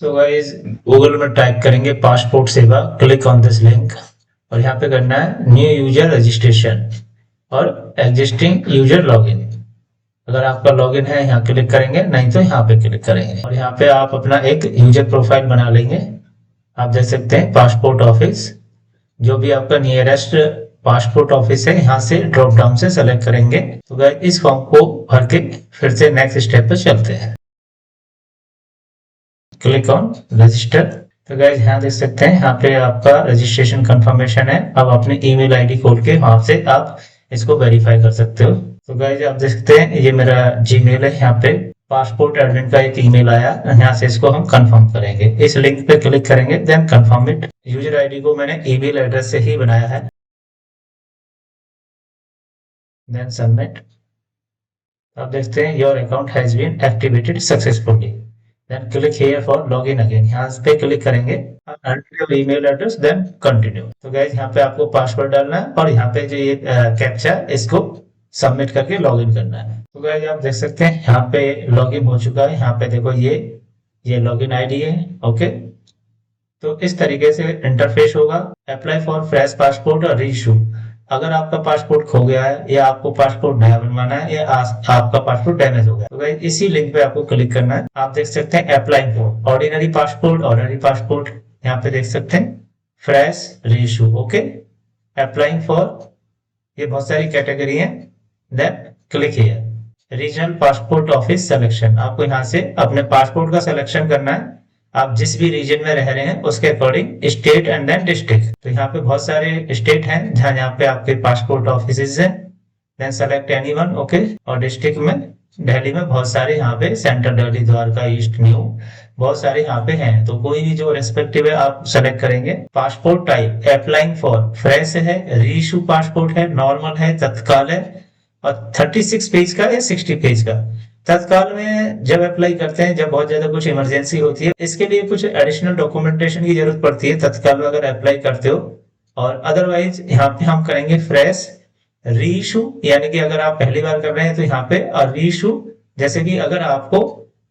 तो guys Google में type करेंगे पासपोर्ट सेवा, क्लिक ऑन दिस लिंक और यहाँ पे करना है न्यू यूजर रजिस्ट्रेशन और एग्जिस्टिंग यूजर लॉगिन। अगर आपका लॉगिन है यहाँ क्लिक करेंगे, नहीं तो यहाँ पे क्लिक करेंगे और यहाँ पे आप अपना एक यूजर प्रोफाइल बना लेंगे। आप देख सकते हैं पासपोर्ट ऑफिस, जो भी आपका नियरेस्ट पासपोर्ट ऑफिस है यहाँ से ड्रॉप डाउन से सेलेक्ट करेंगे। तो गाइस इस फॉर्म को भर के फिर से नेक्स्ट स्टेप पे चलते हैं। Click on register. तो गाइस यहाँ देख सकते हैं यहाँ पे आपका रजिस्ट्रेशन कंफर्मेशन है। अब अपने ईमेल आईडी खोल के वहां से आप इसको वेरीफाई कर सकते हो। तो गाइस आप देख सकते हैं ये मेरा जीमेल है, यहाँ पे पासपोर्ट एडमिन का एक ईमेल आया, यहाँ से इसको हम कंफर्म करेंगे। इस लिंक पे क्लिक करेंगे, then confirm it. User ID को मैंने ईमेल एड्रेस से ही बनाया है, देन सबमिट। आप देखते हैं your account has been activated successfully. Then click here for login again, यहाँ पे क्लिक करेंगे, ईमेल एड्रेस, देन कंटिन्यू। तो गाइस यहाँ पे आपको पासवर्ड डालना है और यहाँ पे जो ये कैप्चा इसको सबमिट करके लॉगिन करना है। तो गाइस आप देख सकते हैं यहाँ पे लॉगिन हो चुका है। यहाँ पे देखो ये लॉगिन आईडी है। ओके, तो इस तरीके से इंटरफेस होगा। अप्लाई फॉर फ्रेश पासपोर्ट और रीइशू। अगर आपका पासपोर्ट खो गया है या आपको पासपोर्ट नया बनवाना है या आपका पासपोर्ट डैमेज हो गया, तो गाइस इसी लिंक पे आपको क्लिक करना है। आप देख सकते हैं अप्लाई फॉर ऑर्डिनरी पासपोर्ट, यहाँ पे देख सकते हैं fresh, reissue. Okay, applying for, ये बहुत सारी कैटेगरी है। Then click here regional passport office selection. आपको यहाँ से अपने पासपोर्ट का सिलेक्शन करना है। आप जिस भी रीजन में रह रहे हैं उसके according state and then district. तो यहाँ पे बहुत सारे स्टेट हैं जहाँ यहाँ पे आपके पासपोर्ट ऑफिस हैं। Then select anyone. ओके, और डिस्ट्रिक्ट में दिल्ली में बहुत सारे यहाँ पे, central Delhi, Dwarka, east, new, बहुत सारे यहाँ पे हैं। तो कोई भी जो रेस्पेक्टिव है आप सेलेक्ट करेंगे। Passport type applying for fresh है, रीइशू पासपोर्ट है, नॉर्मल है, तत्काल है और 36 पेज का या 60 पेज का। तत्काल में जब अप्लाई करते हैं, जब बहुत ज्यादा कुछ इमरजेंसी होती है, इसके लिए कुछ एडिशनल डॉक्यूमेंटेशन की जरूरत पड़ती है तत्काल में अगर अप्लाई करते हो। और अदरवाइज यहाँ पे हम करेंगे फ्रेश, रीइशू, यानी कि अगर आप पहली बार कर रहे हैं तो यहाँ पे, और रीइशू जैसे कि अगर आपको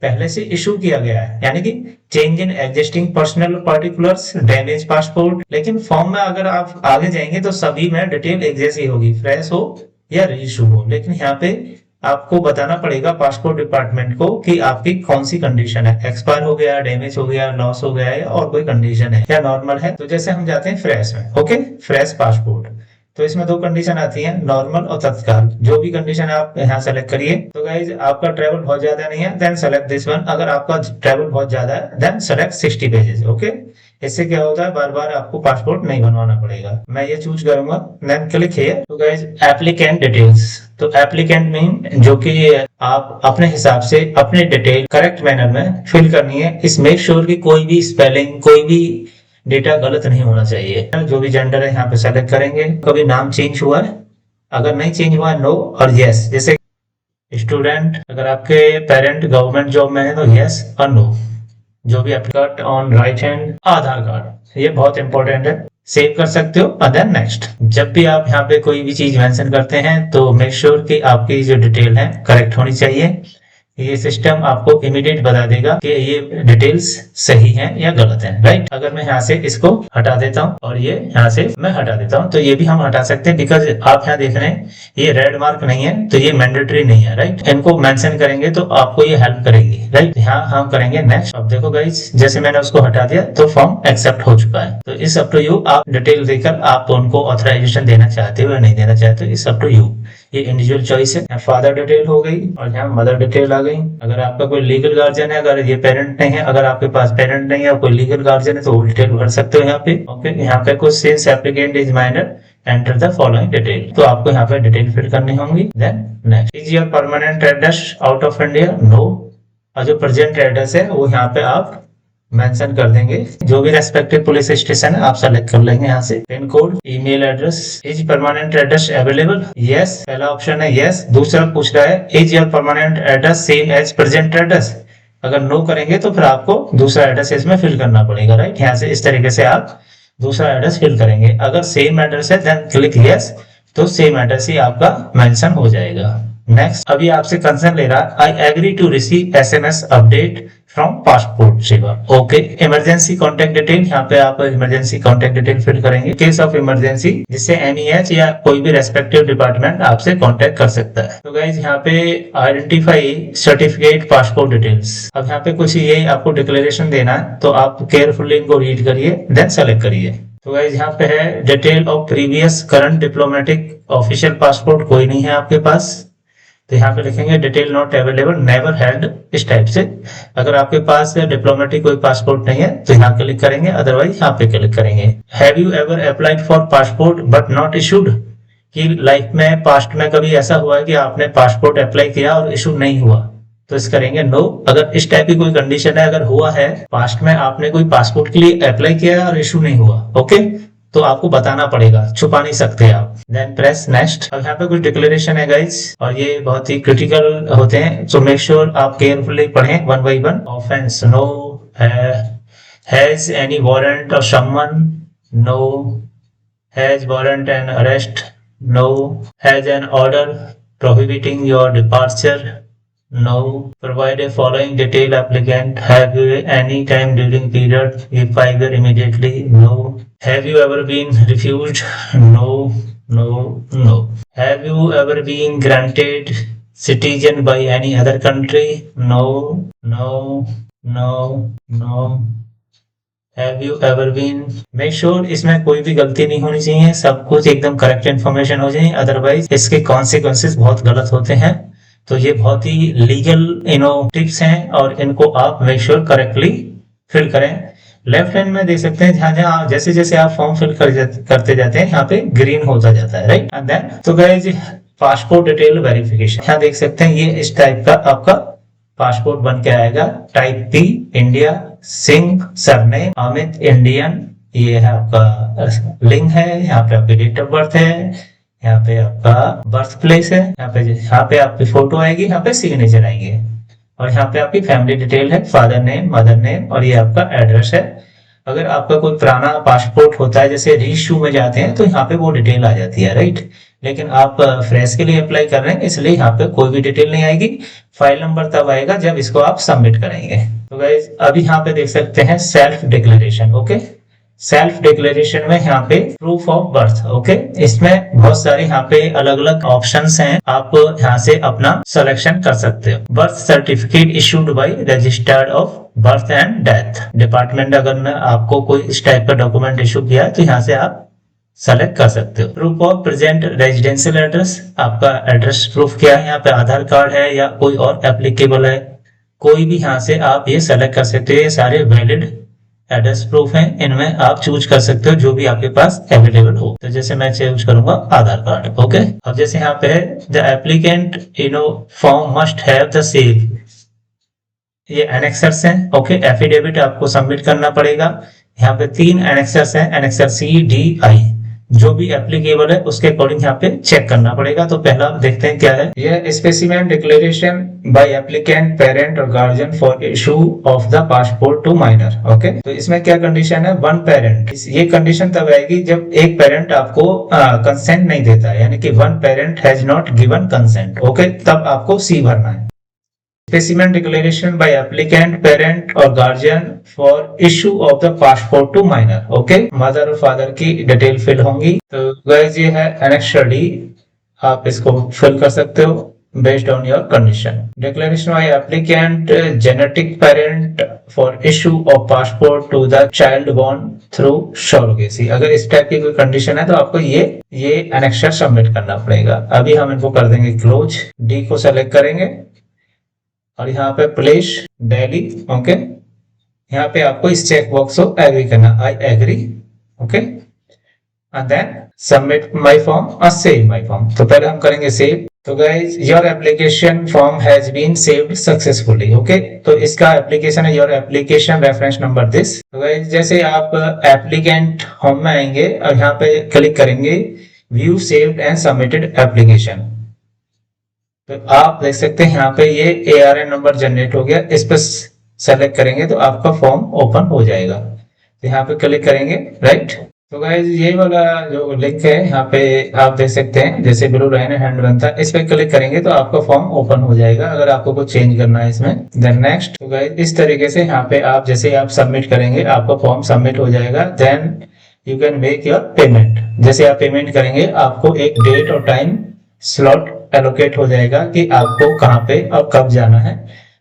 पहले से इशू किया गया है, यानी कि change in existing personal particulars, damage passport. लेकिन फॉर्म में अगर आप आगे जाएंगे तो सभी में डिटेल एक जैसी होगी, फ्रेश हो या रीइशू हो। लेकिन यहाँ पे आपको बताना पड़ेगा पासपोर्ट डिपार्टमेंट को कि आपकी कौन सी कंडीशन है, एक्सपायर हो गया, डैमेज हो गया, लॉस हो गया है और कोई कंडीशन है या नॉर्मल है। तो जैसे हम जाते हैं फ्रेश में। ओके, फ्रेश पासपोर्ट, तो इसमें दो कंडीशन आती हैं, नॉर्मल और तत्काल। जो भी कंडीशन आप यहाँ सेलेक्ट करिए। तो गाइज आपका ट्रेवल बहुत ज्यादा नहीं है, देन सेलेक्ट दिस वन। अगर आपका ट्रेवल बहुत ज्यादा है देन सेलेक्ट 60 पेजेस। ओके, इससे क्या होता है, बार बार आपको पासपोर्ट नहीं बनवाना पड़ेगा। मैं ये चूज करूंगा, देन क्लिक हियर। तो गाइज एप्लीकेंट डिटेल्स, तो एप्लीकेंट मीन जो कि आप अपने हिसाब से अपने डिटेल करेक्ट मैनर में फिल करनी है। इस मेक श्योर की कोई भी स्पेलिंग, कोई भी डेटा गलत नहीं होना चाहिए। जो भी जेंडर है यहाँ पे सेलेक्ट करेंगे। कभी नाम चेंज हुआ है, अगर नहीं चेंज हुआ है नो और यस। जैसे स्टूडेंट, अगर आपके पेरेंट गवर्नमेंट जॉब में है तो यस और नो। जो भी cut on right hand, Aadhaar card, ये बहुत इंपॉर्टेंट है, सेव कर सकते हो और देन नेक्स्ट। जब भी आप यहाँ पे कोई भी चीज मेंशन करते हैं तो मेक श्योर कि आपकी जो डिटेल है करेक्ट होनी चाहिए। ये सिस्टम आपको इमीडिएट बता देगा कि ये डिटेल्स सही हैं या गलत हैं, राइट। अगर मैं यहाँ से इसको हटा देता हूँ और ये यहाँ से मैं हटा देता हूँ, तो ये भी हम हटा सकते हैं, बिकॉज आप यहाँ देख रहे हैं ये रेड मार्क नहीं है तो ये मैंडेटरी नहीं है, राइट। इनको मेंशन करेंगे तो आपको ये हेल्प करेगी, राइट। यहाँ हम करेंगे नेक्स्ट। अब देखो गाइस, जैसे मैंने उसको हटा दिया तो फॉर्म एक्सेप्ट हो चुका है। तो इस अप टू यू, आप डिटेल देकर आप उनको ऑथराइजेशन देना चाहते हो या नहीं देना चाहते हो, इस अप टू यू, ये इंडिविजुअल चॉइस है। फादर डिटेल हो गई और यहाँ मदर डिटेल आ गई। अगर आपका कोई लीगल गार्जियन है, अगर ये पेरेंट नहीं है, अगर आपके पास पेरेंट नहीं है और कोई लीगल गार्जियन है तो वो डिटेल भर सकते हो यहाँ पे। ओके, यहाँ पे कुछ since applicant is minor enter the following detail, तो आपको यहाँ पे डिटेल फिल करनी होंगी। Then next, is your permanent address out of India, no. और जो प्रेजेंट एड्रेस है वो यहाँ पे आप मेंशन कर देंगे। जो भी रेस्पेक्टिव पुलिस स्टेशन है आप सेलेक्ट कर लेंगे यहाँ से। Pin code, email address, is permanent address available, yes, पहला ऑप्शन है यस। दूसरा पूछ रहा है is your permanent address same as present address, अगर नो करेंगे तो फिर आपको दूसरा एड्रेस इसमें फिल करना पड़ेगा, राइट। यहाँ से इस तरीके से आप दूसरा एड्रेस फिल करेंगे। अगर सेम एड्रेस है देन क्लिक यस, तो सेम एड्रेस ही आपका मेंशन हो जाएगा। नेक्स्ट, अभी आपसे कंसर्न ले रहा है, I agree to receive SMS update from passport Seva. Okay, emergency contact detail, यहाँ पे आप इमरजेंसी कॉन्टेक्ट डिटेल फिल करेंगे। केस ऑफ इमरजेंसी जिससे एमईएच या कोई भी रेस्पेक्टिव डिपार्टमेंट आपसे कॉन्टेक्ट कर सकता है। तो गाइज यहाँ पे आइडेंटिफाई सर्टिफिकेट पासपोर्ट डिटेल्स। अब यहाँ पे कुछ ये आपको डिक्लेरेशन देना है, तो आप केयरफुली इनको रीड करिए, देन सेलेक्ट करिए। तो गाइज यहाँ पे है detail of previous current diplomatic official passport कोई नहीं है आपके पास, तो यहाँ पे लिखेंगे detail not available, never held, इस टाइप से। अगर आपके पास डिप्लोमेटिक कोई पासपोर्ट नहीं है तो यहाँ क्लिक करेंगे, अदरवाइज यहाँ पे क्लिक करेंगे। Have you ever applied for passport but not issued, कि लाइफ में पास्ट में कभी ऐसा हुआ है कि आपने पासपोर्ट अप्लाई किया और इशू नहीं हुआ, तो इस करेंगे नो। अगर इस टाइप की कोई कंडीशन है, अगर हुआ है पास्ट में आपने कोई पासपोर्ट के लिए अप्लाई किया और इशू नहीं हुआ, ओके, तो आपको बताना पड़ेगा, छुपा नहीं सकते आप। Then press next. अब यहाँ पे कुछ डिक्लेरेशन है गाइज, और ये बहुत ही क्रिटिकल होते हैं, सो मेक श्योर आप केयरफुली पढ़ें one by one. Offence no, has any warrant और summon, no. Has warrant and arrest, no. Has an order prohibiting your departure, no. Provide a following detail applicant. Have you any time during period? If 5 year immediately, no. Have you ever been refused? No, no, no. Have you ever been granted citizen by any other country? No, no, no, no. Have you ever been? Make sure इसमें कोई भी गलती नहीं होनी चाहिए, सब कुछ एकदम करेक्ट इन्फॉर्मेशन हो जाए, अदरवाइज इसके कॉन्सिक्वेंसेस बहुत गलत होते हैं। तो ये बहुत ही लीगल टिप्स हैं और इनको आप मेक श्योर करेक्टली फिल करें। लेफ्ट हैंड में देख सकते हैं, जहां जहां जैसे जैसे आप फॉर्म फिल करते जाते हैं यहाँ पे ग्रीन होता जाता है, राइट। एंड देन तो गाइस पासपोर्ट डिटेल वेरिफिकेशन, यहाँ देख सकते हैं ये इस टाइप का आपका पासपोर्ट बन के आएगा। Type P India, Singh surname Amit Indian, ये है आपका लिंक है, यहाँ पे आपकी डेट ऑफ बर्थ है, यहाँ पे आपका बर्थ प्लेस है, यहाँ पे आपकी फोटो आएगी, यहाँ पे सिग्नेचर आएंगे, और यहाँ पे आपकी फैमिली डिटेल है, फादर नेम, मदर नेम, और ये आपका एड्रेस है। अगर आपका कोई पुराना पासपोर्ट होता है, जैसे रीइश्यू में जाते हैं, तो यहाँ पे वो डिटेल आ जाती है, राइट। लेकिन आप फ्रेश के लिए अप्लाई कर रहे हैं, इसलिए यहाँ पे कोई भी डिटेल नहीं आएगी। फाइल नंबर तब आएगा जब इसको आप सबमिट करेंगे। तो गाइस अभी यहाँ पे देख सकते हैं self declaration, okay. Self declaration में यहाँ पे प्रूफ ऑफ बर्थ, ओके, इसमें बहुत सारे यहाँ पे अलग अलग ऑप्शंस हैं, आप यहाँ से अपना सिलेक्शन कर सकते हो। Birth certificate issued by registered of birth and death department, अगर आपको कोई इस टाइप का डॉक्यूमेंट इशू किया है तो यहाँ से आप सेलेक्ट कर सकते हो। Proof of present residential address, आपका एड्रेस प्रूफ क्या है, यहाँ पे आधार कार्ड है या कोई और एप्लीकेबल है, कोई भी यहाँ से आप ये सेलेक्ट कर सकते हो। ये सारे वैलिड एड्रेस प्रूफ हैं, इनमें आप चूज कर सकते हो जो भी आपके पास अवेलेबल हो। तो जैसे मैं चूज करूंगा आधार कार्ड, ओके। अब जैसे यहाँ पे है the applicant form must have the same, ये एनेक्सर्स हैं, ओके। एफिडेविट आपको सबमिट करना पड़ेगा। यहाँ पे 3 एनेक्सर्स हैं, एनेक्सर सी डी आई, जो भी एप्लीकेबल है उसके अकॉर्डिंग यहाँ पे चेक करना पड़ेगा। तो पहला देखते हैं क्या है, यह specimen declaration by applicant parent और guardian for issue of the passport to minor, okay. तो इसमें क्या कंडीशन है, 1 पेरेंट, ये कंडीशन तब आएगी जब एक पेरेंट आपको कंसेंट नहीं देता है, यानी कि 1 parent has not given consent, okay, तब आपको सी भरना है। Specimen declaration by applicant parent और guardian for issue of the passport to minor, okay. Mother और फादर की डिटेल फिल होंगी। तो गाइस ये है एनेक्सर डी, आप इसको फिल कर सकते हो based on your condition. Declaration by applicant genetic parent for issue of passport to the child born through surrogacy, अगर इस टाइप की कोई कंडीशन है तो आपको ये एनेक्सर सबमिट करना पड़ेगा। अभी हम इनको कर देंगे क्लोज, डी को सेलेक्ट करेंगे और यहाँ पे प्लेस डेली, ओके। यहाँ पे आपको इस चेक बॉक्स को एग्री करना, I agree, okay, and then submit my form और सेव माय फॉर्म। तो पहले हम करेंगे सेव। तो guys your application form has been saved successfully, okay. तो इसका एप्लीकेशन है your application reference number this. तो गाइस जैसे आप एप्लीकेंट होम में आएंगे और यहाँ पे क्लिक करेंगे view saved and submitted application, तो आप देख सकते हैं यहाँ पे ये ARN नंबर जनरेट हो गया, इस पर सेलेक्ट करेंगे तो आपका फॉर्म ओपन हो जाएगा। तो यहाँ पे क्लिक करेंगे, राइट। तो गाइज ये वाला जो लिंक है यहाँ पे आप देख सकते हैं, जैसे ब्लू लाइन हैंड बनता है, इस पे क्लिक करेंगे तो आपका फॉर्म ओपन हो जाएगा अगर आपको कुछ चेंज करना है इसमें। देन नेक्स्ट, तो गाइज इस तरीके से यहाँ पे आप जैसे आप सबमिट करेंगे आपका फॉर्म सबमिट हो जाएगा। Then you can make your payment. जैसे आप पेमेंट करेंगे आपको एक डेट और टाइम स्लॉट एलोकेट हो जाएगा कि आपको कहाँ पे और कब जाना है।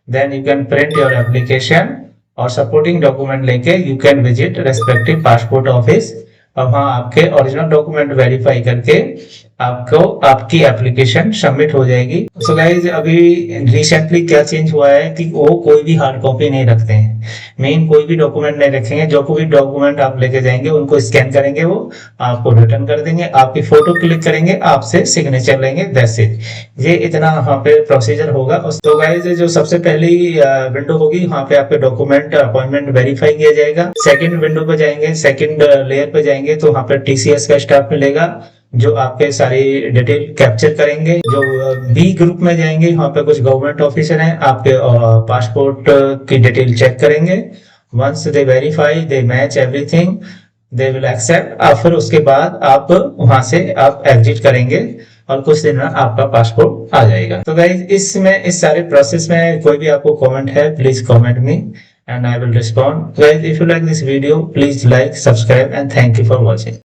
Then you can print your application और सपोर्टिंग डॉक्यूमेंट लेके you can visit respective passport office और वहाँ आपके ओरिजिनल डॉक्यूमेंट वेरीफाई करके आपको आपकी एप्लीकेशन सबमिट हो जाएगी। सो गाइज अभी रिसेंटली क्या चेंज हुआ है कि वो कोई भी हार्ड कॉपी नहीं रखते हैं, मेन कोई भी डॉक्यूमेंट नहीं रखेंगे। जो कोई डॉक्यूमेंट आप लेके जाएंगे उनको स्कैन करेंगे, वो आपको रिटर्न कर देंगे, आपकी फोटो क्लिक करेंगे, आपसे सिग्नेचर लेंगे, दैट्स इट। ये इतना वहाँ पे प्रोसीजर होगा। तो गाइज जो सबसे पहली विंडो होगी वहाँ पे आपके डॉक्यूमेंट अपॉइंटमेंट वेरीफाई किया जाएगा। सेकंड विंडो पे जाएंगे, सेकंड लेयर पे जाएंगे तो वहाँ पे टीसीएस का स्टाफ मिलेगा जो आपके सारी डिटेल कैप्चर करेंगे। जो बी ग्रुप में जाएंगे वहाँ पे कुछ गवर्नमेंट ऑफिसर हैं, आपके पासपोर्ट की डिटेल चेक करेंगे। Once they verify, they match everything, they will accept. फिर उसके बाद आप वहां से आप एग्जिट करेंगे और कुछ दिन में आपका पासपोर्ट आ जाएगा। तो गाइज इसमें इस सारे प्रोसेस में कोई भी आपको कमेंट है please comment me and I will respond. Guys, if you like this video, please like, subscribe and thank you for watching.